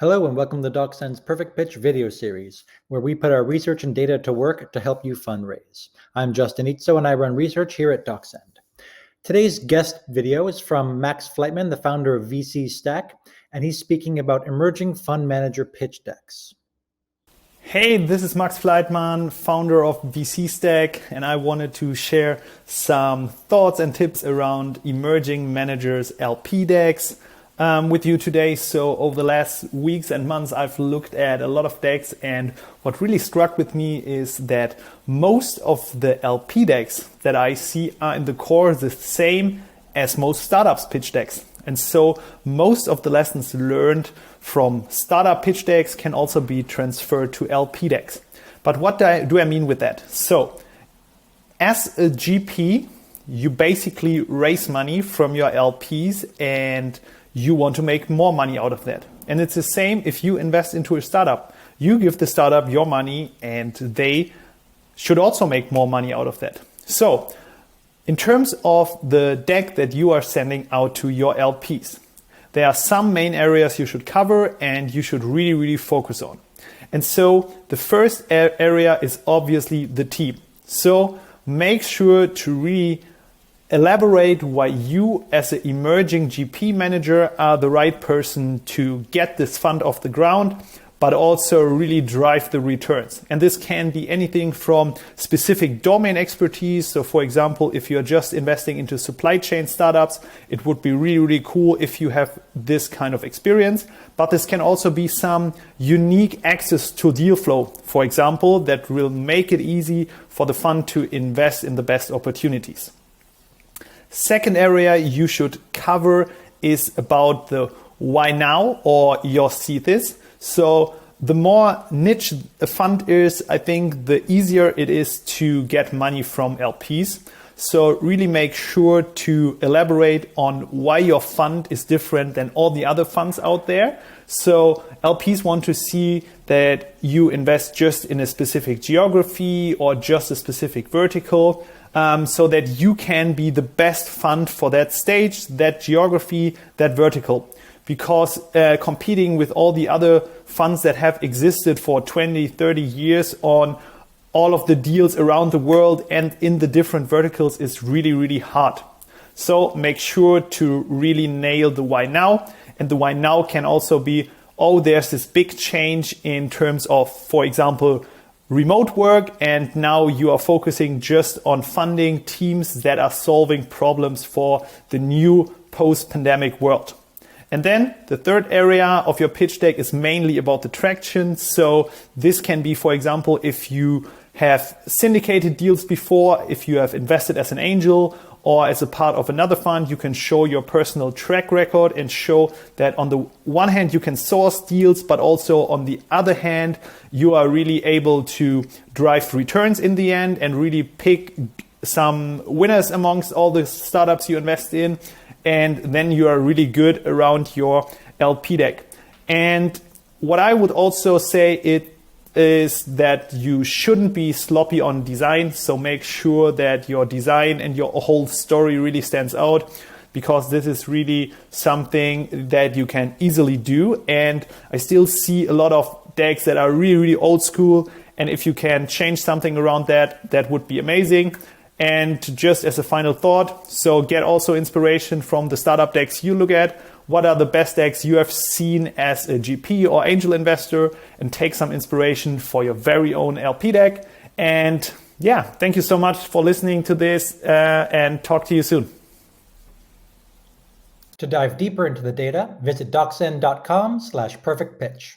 Hello and welcome to DocSend's Perfect Pitch video series, where we put our research and data to work to help you fundraise. I'm Justin Itzo and I run research here at DocSend. Today's guest video is from Max Fleitmann, the founder of VC Stack, and he's speaking about emerging fund manager pitch decks. Hey, this is Max Fleitmann, founder of VC Stack, and I wanted to share some thoughts and tips around emerging managers LP decks with you today. So over the last weeks and months, I've looked at a lot of decks, and what really struck with me is that most of the LP decks that I see are in the core the same as most startups pitch decks. And so most of the lessons learned from startup pitch decks can also be transferred to LP decks. But what do I mean with that? So as a GP, you basically raise money from your LPs and you want to make more money out of that. And it's the same if you invest into a startup. You give the startup your money and they should also make more money out of that. So in terms of the deck that you are sending out to your LPs, there are some main areas you should cover and you should really focus on. And so the first area is obviously the team. So make sure to really elaborate why you as an emerging GP manager are the right person to get this fund off the ground, but also really drive the returns. And this can be anything from specific domain expertise. So for example, if you're just investing into supply chain startups, it would be really cool if you have this kind of experience. But this can also be some unique access to deal flow, for example, that will make it easy for the fund to invest in the best opportunities. Second area you should cover is about the why now or your thesis. So the more niche a fund is, I think the easier it is to get money from LPs. So really make sure to elaborate on why your fund is different than all the other funds out there. So LPs want to see that you invest just in a specific geography or just a specific vertical, so that you can be the best fund for that stage, that geography, that vertical. Because competing with all the other funds that have existed for 20, 30 years on all of the deals around the world and in the different verticals is really hard. So make sure to really nail the why now. And the why now can also be, there's this big change in terms of, for example, remote work, and now you are focusing just on funding teams that are solving problems for the new post-pandemic world. And then the third area of your pitch deck is mainly about the traction. So this can be, for example, if you have syndicated deals before, if you have invested as an angel or as a part of another fund, you can show your personal track record and show that on the one hand you can source deals, but also on the other hand you are really able to drive returns in the end and really pick some winners amongst all the startups you invest in. And then you are really good around your LP deck. And what I would also say is that you shouldn't be sloppy on design. So make sure that your design and your whole story really stands out, because this is really something that you can easily do. And I still see a lot of decks that are really old school. And if you can change something around that, that would be amazing. And just as a final thought, so get also inspiration from the startup decks you look at. What are the best decks you have seen as a GP or angel investor, and take some inspiration for your very own LP deck. And yeah, thank you so much for listening to this and talk to you soon. To dive deeper into the data, visit docsend.com/perfectpitch.